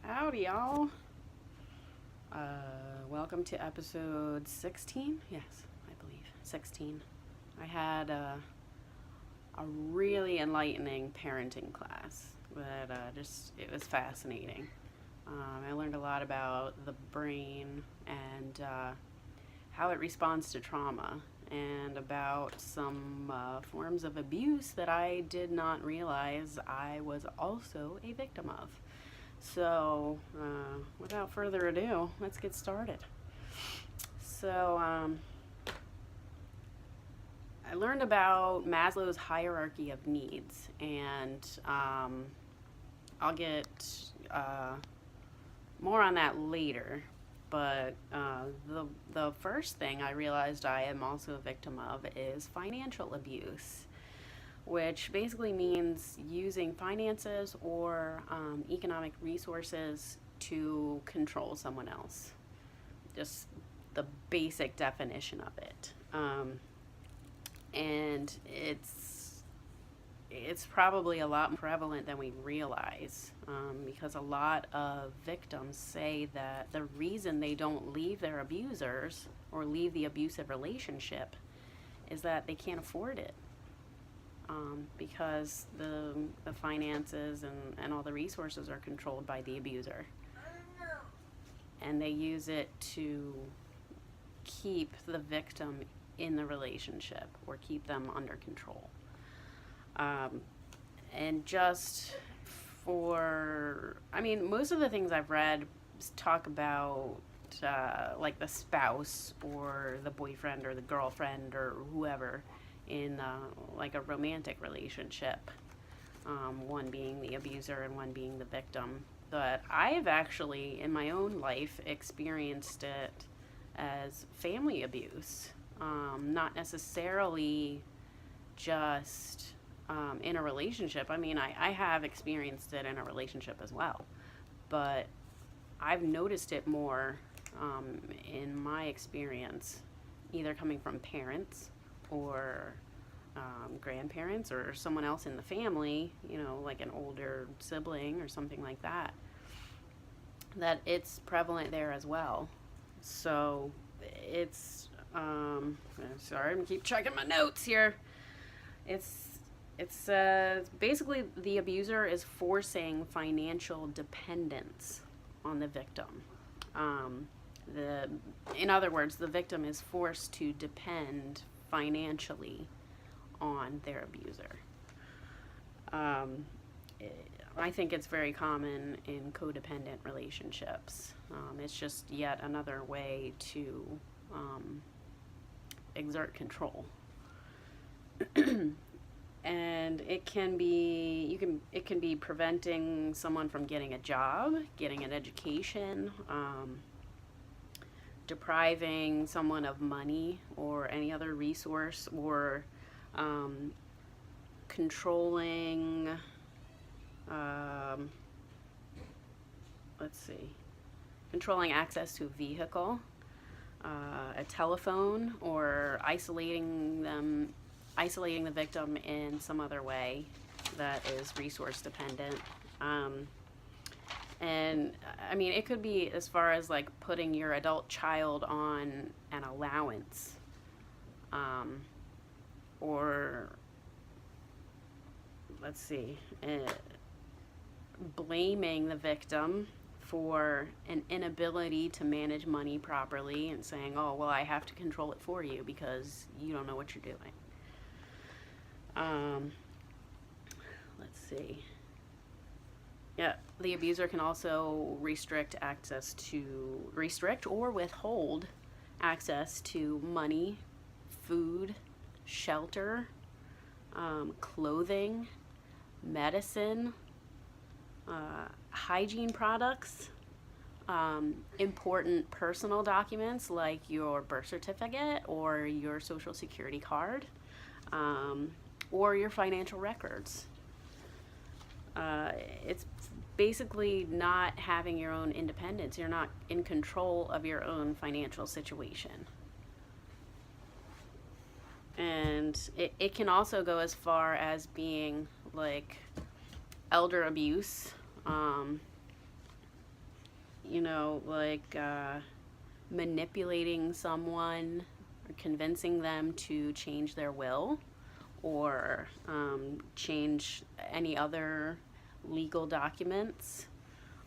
Howdy, y'all. Welcome to episode 16. Yes, I believe 16. I had a really enlightening parenting class that it was fascinating. I learned a lot about the brain and how it responds to trauma, and about some forms of abuse that I did not realize I was also a victim of. So, without further ado, let's get started. So, I learned about Maslow's hierarchy of needs, and I'll get more on that later. But the first thing I realized I am also a victim of is financial abuse, which basically means using finances or economic resources to control someone else. Just the basic definition of it. And it's probably a lot more prevalent than we realize, because a lot of victims say that the reason they don't leave their abusers or leave the abusive relationship is that they can't afford it. Because the finances and all the resources are controlled by the abuser. And they use it to keep the victim in the relationship or keep them under control. And just most of the things I've read talk about like the spouse or the boyfriend or the girlfriend or whoever in like a romantic relationship, one being the abuser and one being the victim. But I've actually, in my own life, experienced it as family abuse, not necessarily just in a relationship. I mean, I have experienced it in a relationship as well, but I've noticed it more in my experience, either coming from parents or grandparents or someone else in the family, like an older sibling or something like that, that it's prevalent there as well. So it's, sorry, I'm gonna keep checking my notes here. It's basically the abuser is forcing financial dependence on the victim. In other words, the victim is forced to depend financially on their abuser. I think it's very common in codependent relationships. It's just yet another way to exert control. And it can be preventing someone from getting a job, getting an education, depriving someone of money or any other resource, or controlling, controlling access to a vehicle, a telephone, or isolating the victim in some other way that is resource dependent. And I mean, it could be as far as like putting your adult child on an allowance, or blaming the victim for an inability to manage money properly and saying, oh, well, I have to control it for you because you don't know what you're doing. Yeah, the abuser can also restrict or withhold access to money, food, shelter, clothing, medicine, hygiene products, important personal documents like your birth certificate or your social security card, or your financial records. It's basically not having your own independence. You're not in control of your own financial situation. And it can also go as far as being like elder abuse, like manipulating someone or convincing them to change their will or change any other legal documents,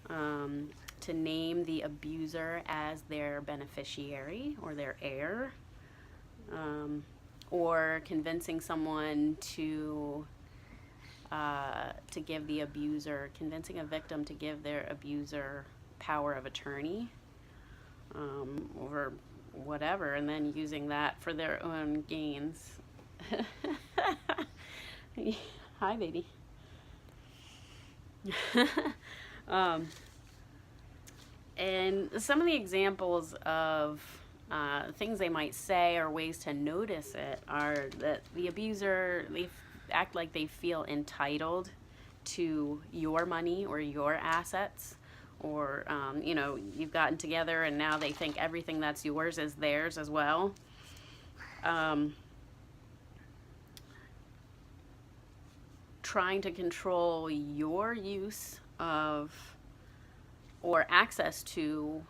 to name the abuser as their beneficiary or their heir, or convincing someone to give the abuser, convincing a victim to give their abuser power of attorney, or whatever, and then using that for their own gains. Hi, baby. And some of the examples of things they might say or ways to notice it are that the abuser, they act like they feel entitled to your money or your assets, or you've gotten together and now they think everything that's yours is theirs as well. Trying to control your use of or access to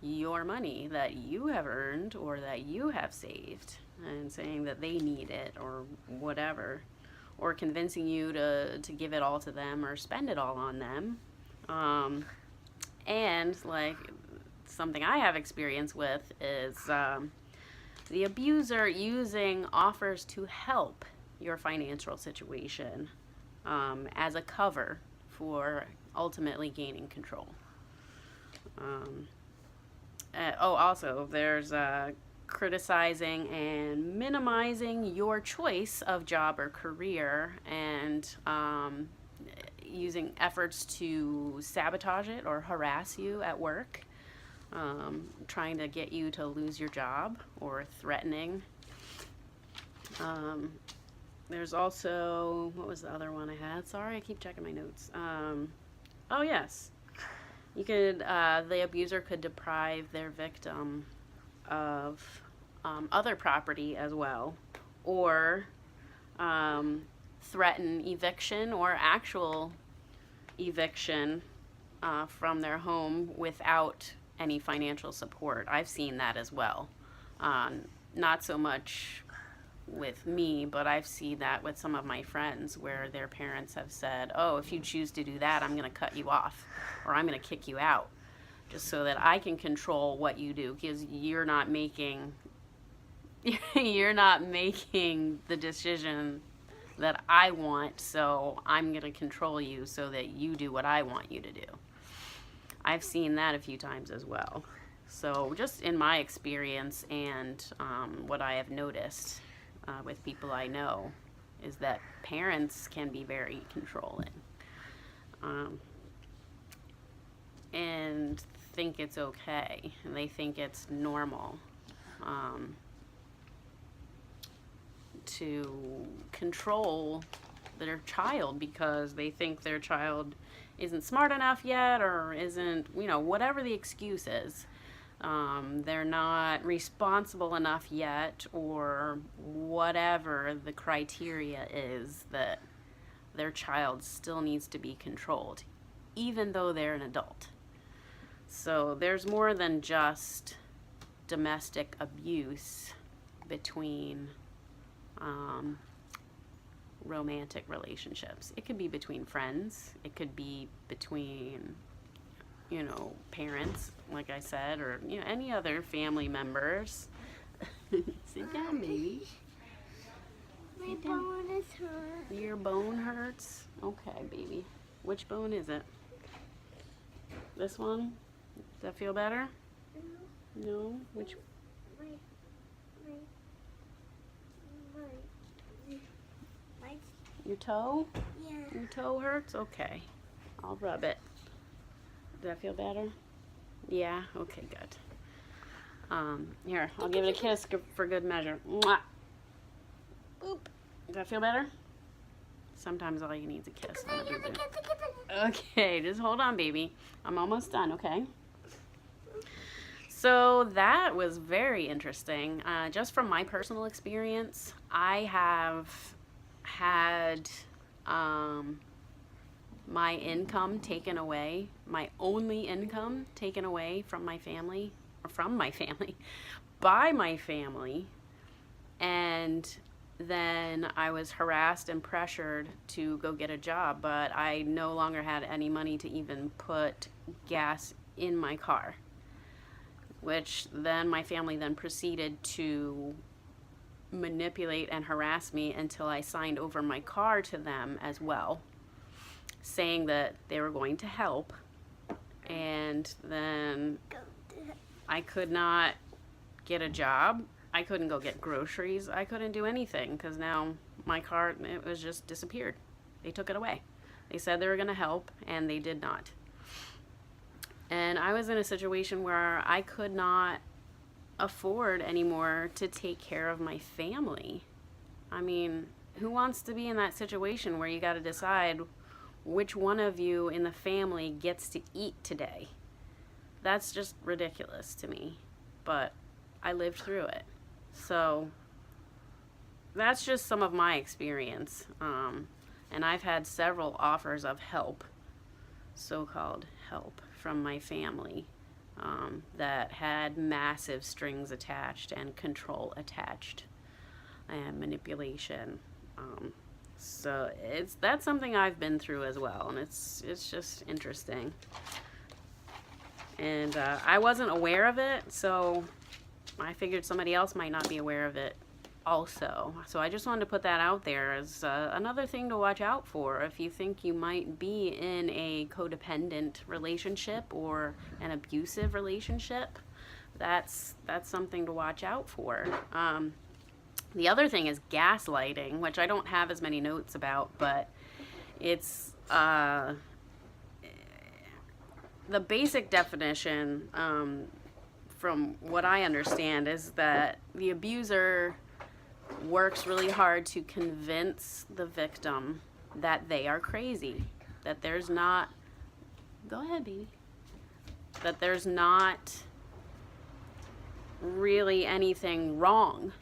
your money that you have earned or that you have saved, and saying that they need it or whatever, or convincing you to give it all to them or spend it all on them. And like something I have experience with is the abuser using offers to help your financial situation as a cover for ultimately gaining control. Also, there's criticizing and minimizing your choice of job or career, and using efforts to sabotage it or harass you at work, trying to get you to lose your job, or threatening. There's also, what was the other one I had? Sorry, I keep checking my notes. Oh, yes. You could, the abuser could deprive their victim of other property as well, or threaten eviction or actual eviction from their home without any financial support. I've seen that as well. Not so much with me, but I've seen that with some of my friends where their parents have said, oh, if you choose to do that, I'm going to cut you off, or I'm going to kick you out, just so that I can control what you do, because you're not making the decision that I want, so I'm going to control you so that you do what I want you to do. I've seen that a few times as well. So just in my experience and what I have noticed with people I know is that parents can be very controlling, and think it's okay, and they think it's normal to control their child because they think their child isn't smart enough yet, or isn't, whatever the excuse is. They're not responsible enough yet, or whatever the criteria is, that their child still needs to be controlled, even though they're an adult. So there's more than just domestic abuse between romantic relationships. It could be between friends. It could be between parents, like I said, or any other family members. Sit down, baby. My bone is hurt. Your bone hurts? Okay, baby. Which bone is it? This one? Does that feel better? No? Which? Your toe? Yeah. Your toe hurts? Okay. I'll rub it. Does that feel better? Yeah? Okay, good. Here, I'll give it a kiss for good measure. Mwah! Boop. Does that feel better? Sometimes all you need is a kiss. Okay, just hold on, baby. I'm almost done, okay? So that was very interesting. Just from my personal experience, I have had my income taken away, my only income taken away from my family, by my family. And then I was harassed and pressured to go get a job, but I no longer had any money to even put gas in my car, which then my family then proceeded to manipulate and harass me until I signed over my car to them as well, saying that they were going to help. And then I could not get a job. I couldn't go get groceries. I couldn't do anything because now my car, it was just disappeared. They took it away. They said they were going to help, and they did not. And I was in a situation where I could not afford anymore to take care of my family. I mean, who wants to be in that situation where you got to decide which one of you in the family gets to eat today? That's just ridiculous to me. But I lived through it. So that's just some of my experience. And I've had several offers of help, so-called help, from my family that had massive strings attached and control attached and manipulation. So that's something I've been through as well, and it's just interesting. And I wasn't aware of it, so I figured somebody else might not be aware of it also. So I just wanted to put that out there as another thing to watch out for if you think you might be in a codependent relationship or an abusive relationship. That's something to watch out for. The other thing is gaslighting, which I don't have as many notes about, but it's the basic definition, from what I understand, is that the abuser works really hard to convince the victim that they are crazy, that there's not, go ahead, baby, that there's not really anything wrong.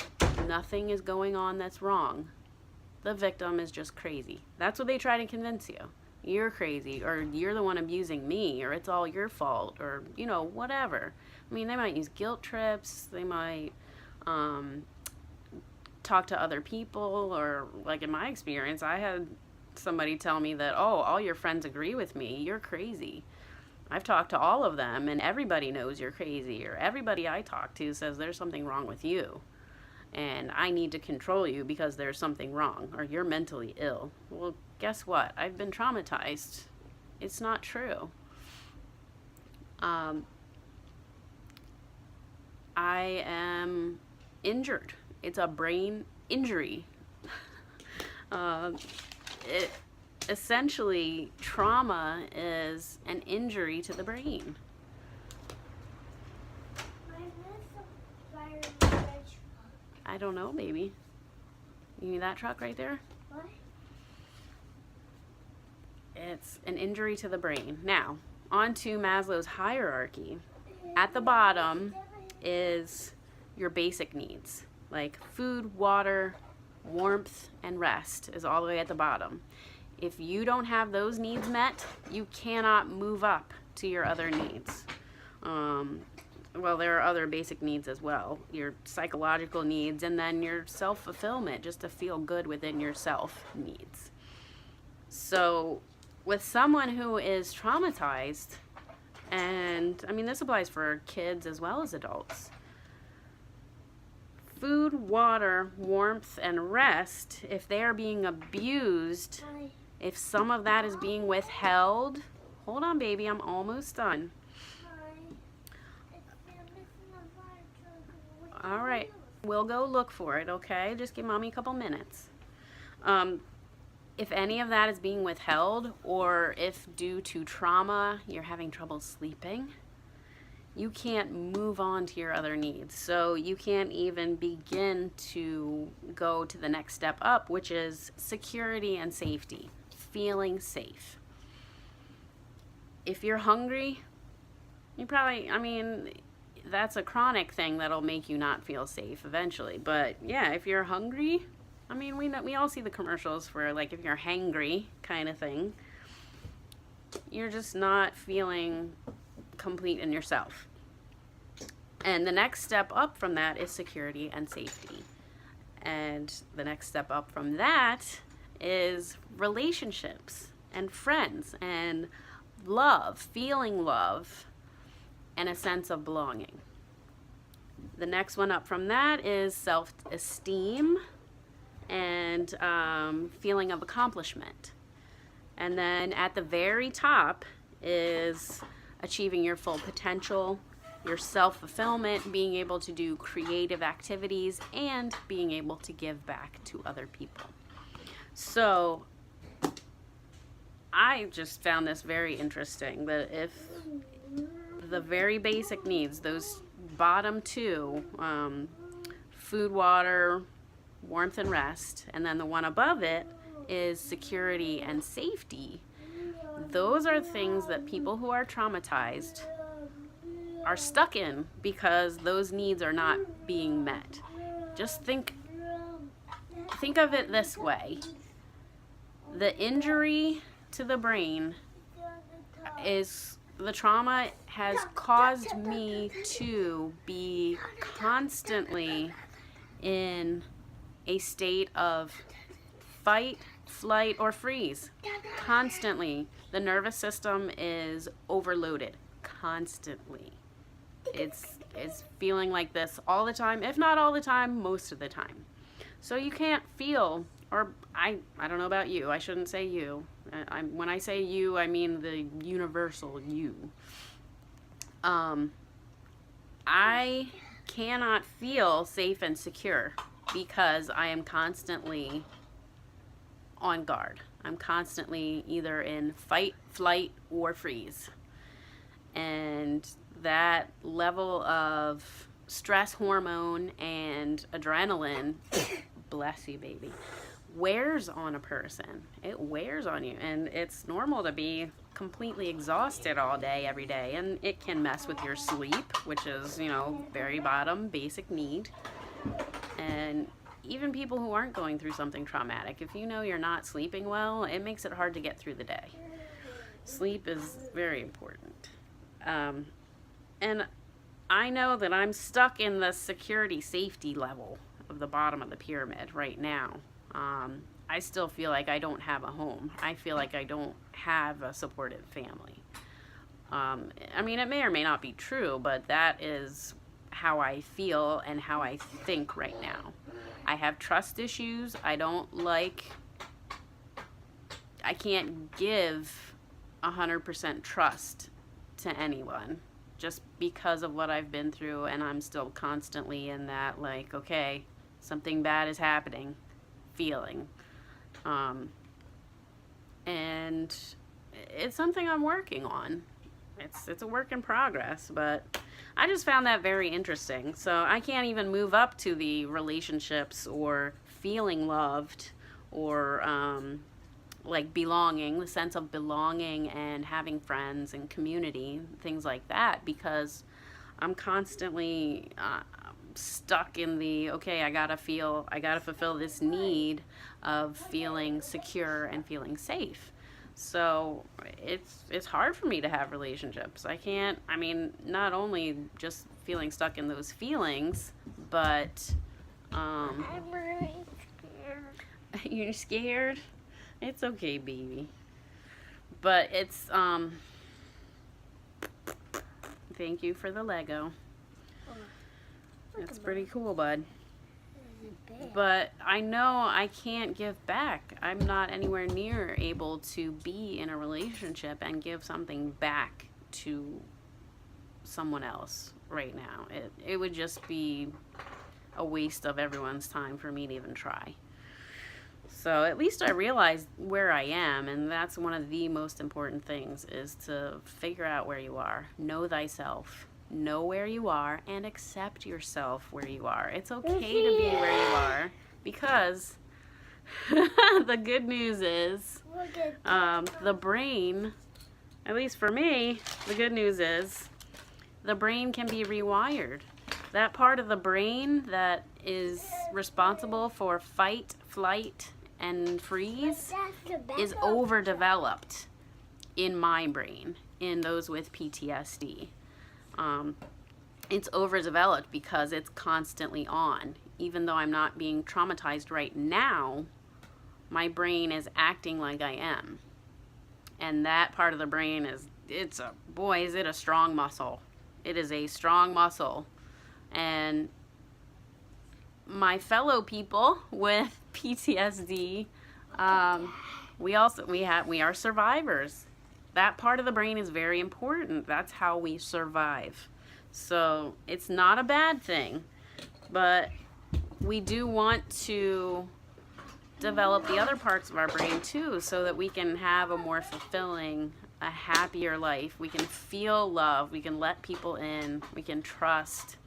Nothing is going on that's wrong. The victim is just crazy. That's what they try to convince you. You're crazy, or you're the one abusing me, or it's all your fault, or, you know, whatever. I mean, they might use guilt trips, they might talk to other people, or, like in my experience, I had somebody tell me that, oh, all your friends agree with me, you're crazy. I've talked to all of them, and everybody knows you're crazy, or everybody I talk to says there's something wrong with you, and I need to control you because there's something wrong, or you're mentally ill. Well, guess what? I've been traumatized. It's not true. I am injured. It's a brain injury. Essentially, trauma is an injury to the brain. I don't know, baby. You need that truck right there? What? It's an injury to the brain. Now, on to Maslow's hierarchy. At the bottom is your basic needs, like food, water, warmth, and rest is all the way at the bottom. If you don't have those needs met, you cannot move up to your other needs. Well, there are other basic needs as well. Your psychological needs, and then your self-fulfillment, just to feel good within yourself needs. So with someone who is traumatized, and I mean this applies for kids as well as adults, food, water, warmth, and rest, if they are being abused, if some of that is being withheld, hold on baby, I'm almost done. All right, we'll go look for it, okay? Just give mommy a couple minutes. If any of that is being withheld, or if due to trauma you're having trouble sleeping, you can't move on to your other needs. So you can't even begin to go to the next step up, which is security and safety, feeling safe. If you're hungry, you probably, I mean, that's a chronic thing that'll make you not feel safe eventually. But yeah, if you're hungry, I mean, we all see the commercials for, like, if you're hangry kind of thing. you're just not feeling complete in yourself. And the next step up from that is security and safety. And the next step up from that is relationships and friends and love, feeling love, and a sense of belonging. The next one up from that is self-esteem and feeling of accomplishment. And then at the very top is achieving your full potential, your self-fulfillment, being able to do creative activities, and being able to give back to other people. So I just found this very interesting, that if the very basic needs, those bottom two, food, water, warmth, and rest, and then the one above it is security and safety, those are things that people who are traumatized are stuck in because those needs are not being met. Just think of it this way. The injury to the brain is, the trauma has caused me to be constantly in a state of fight, flight, or freeze. Constantly. The nervous system is overloaded. Constantly. It's feeling like this all the time, if not all the time, most of the time. So you can't feel, or I don't know about you, I shouldn't say you. When I say you, I mean the universal you. I cannot feel safe and secure because I am constantly on guard. I'm constantly either in fight, flight, or freeze. And that level of stress hormone and adrenaline, bless you, baby, wears on a person. It wears on you. And it's normal to be completely exhausted all day, every day. And it can mess with your sleep, which is, very bottom, basic need. And even people who aren't going through something traumatic, if you know you're not sleeping well, it makes it hard to get through the day. Sleep is very important. And I know that I'm stuck in the security safety level of the bottom of the pyramid right now. I still feel like I don't have a home. I feel like I don't have a supportive family. It may or may not be true, but that is how I feel and how I think right now. I have trust issues. I can't give 100% trust to anyone just because of what I've been through, and I'm still constantly in that, like, okay, something bad is happening feeling. And it's something I'm working on. It's a work in progress, but I just found that very interesting. So I can't even move up to the relationships or feeling loved or like belonging, the sense of belonging and having friends and community, things like that, because I'm constantly stuck in the, okay, I gotta fulfill this need of feeling secure and feeling safe. So it's hard for me to have relationships. Not only just feeling stuck in those feelings, but I'm really scared. you're scared? It's okay, baby. But it's thank you for the Lego. That's pretty cool, bud. But I know I can't give back. I'm not anywhere near able to be in a relationship and give something back to someone else right now. It would just be a waste of everyone's time for me to even try. So at least I realized where I am, and that's one of the most important things, is to figure out where you are. Know thyself. Know where you are and accept yourself where you are. It's okay to be where you are, because the good news is the brain, at least for me, the good news is the brain can be rewired. That part of the brain that is responsible for fight, flight, and freeze is overdeveloped. in my brain, in those with PTSD. It's overdeveloped because it's constantly on. Even though I'm not being traumatized right now, my brain is acting like I am. And that part of the brain is, boy, is it a strong muscle. It is a strong muscle. And my fellow people with PTSD, we are survivors. That part of the brain is very important. That's how we survive. So it's not a bad thing, but we do want to develop the other parts of our brain too, so that we can have a more fulfilling, a happier life. We can feel love. We can let people in. We can trust.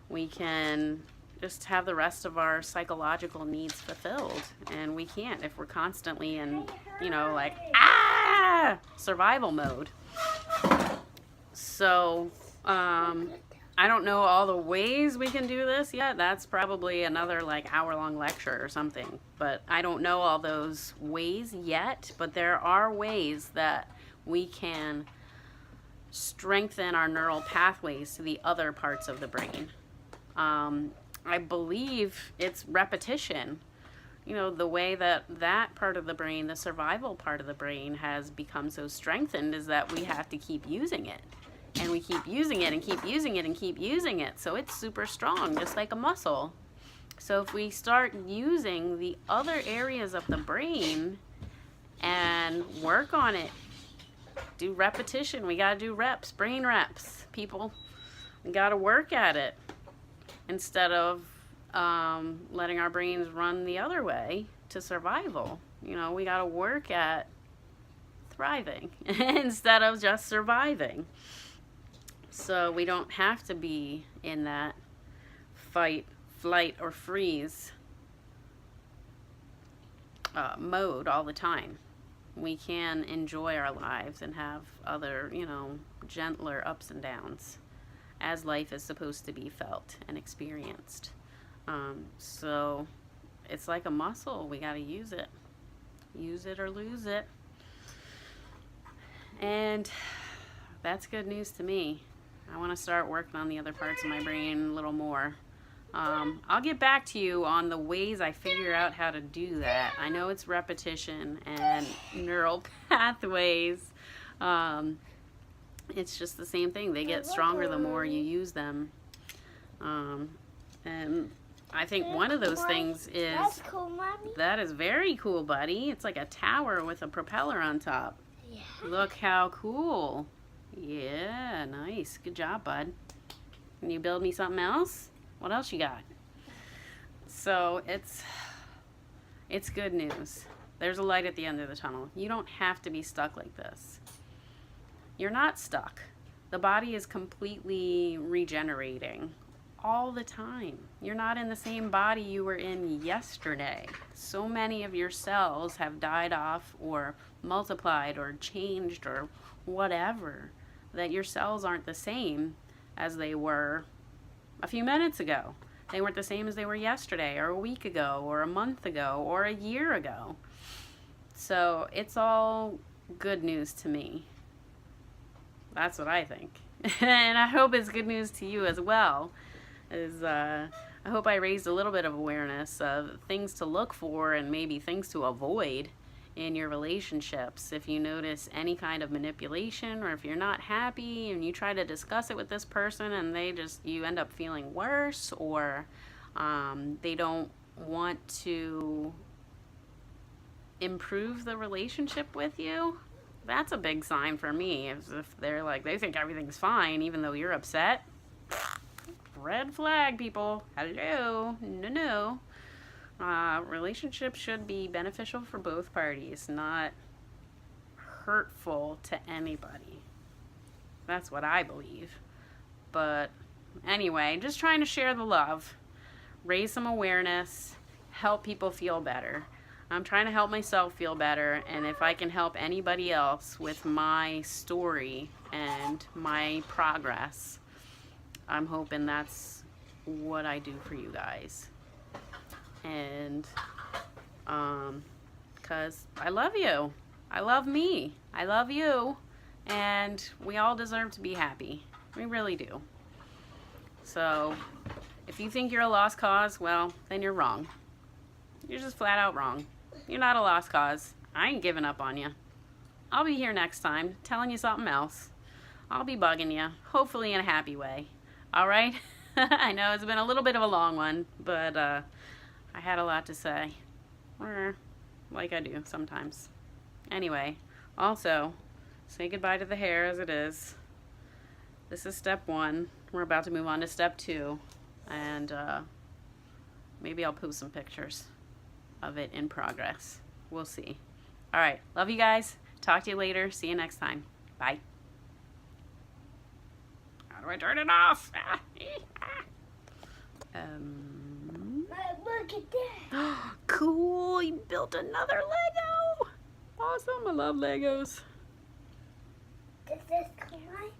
We can just have the rest of our psychological needs fulfilled. And we can't if we're constantly in, like, survival mode. So, I don't know all the ways we can do this yet. That's probably another like hour-long lecture or something. But I don't know all those ways yet. But there are ways that we can strengthen our neural pathways to the other parts of the brain. I believe it's repetition. The way that part of the brain, the survival part of the brain, has become so strengthened is that we have to keep using it. And we keep using it and keep using it and keep using it. So it's super strong, just like a muscle. So if we start using the other areas of the brain and work on it, do repetition. We got to do reps, brain reps, people. We got to work at it instead of letting our brains run the other way to survival. We got to work at thriving instead of just surviving. So we don't have to be in that fight, flight, or freeze mode all the time. We can enjoy our lives and have other, gentler ups and downs as life is supposed to be felt and experienced. So it's like a muscle. We got to use it. Use it or lose it. And that's good news to me. I want to start working on the other parts of my brain a little more. I'll get back to you on the ways I figure out how to do that. I know it's repetition and neural pathways. It's just the same thing. They get stronger the more you use them. And I think one of those things is... That's cool, Mommy. That is very cool, buddy. It's like a tower with a propeller on top. Yeah. Look how cool. Yeah, nice. Good job, bud. Can you build me something else? What else you got? So it's good news. There's a light at the end of the tunnel. You don't have to be stuck like this. You're not stuck. The body is completely regenerating all the time. You're not in the same body you were in yesterday. So many of your cells have died off or multiplied or changed or whatever, that your cells aren't the same as they were a few minutes ago. They weren't the same as they were yesterday or a week ago or a month ago or a year ago. So it's all good news to me. That's what I think. And I hope it's good news to you as well. I hope I raised a little bit of awareness of things to look for and maybe things to avoid in your relationships. If you notice any kind of manipulation, or if you're not happy and you try to discuss it with this person and you end up feeling worse, or they don't want to improve the relationship with you, that's a big sign for me. If they're like, they think everything's fine even though you're upset, red flag, people. Hello. No. Relationships should be beneficial for both parties, not hurtful to anybody. That's what I believe. But anyway, just trying to share the love, raise some awareness, help people feel better. I'm trying to help myself feel better, and if I can help anybody else with my story and my progress, I'm hoping that's what I do for you guys. And because I love you. I love me. I love you. And we all deserve to be happy. We really do. So, if you think you're a lost cause, well, then you're wrong. You're just flat out wrong. You're not a lost cause. I ain't giving up on you. I'll be here next time, telling you something else. I'll be bugging you, hopefully in a happy way. All right? I know it's been a little bit of a long one, but I had a lot to say. Like I do sometimes. Anyway, also, say goodbye to the hair as it is. This is step 1. We're about to move on to step 2. And maybe I'll post some pictures of it in progress. We'll see. All right. Love you guys. Talk to you later. See you next time. Bye. How do I turn it off? Look at that. Cool. You built another Lego. Awesome. I love Legos. Does this climb?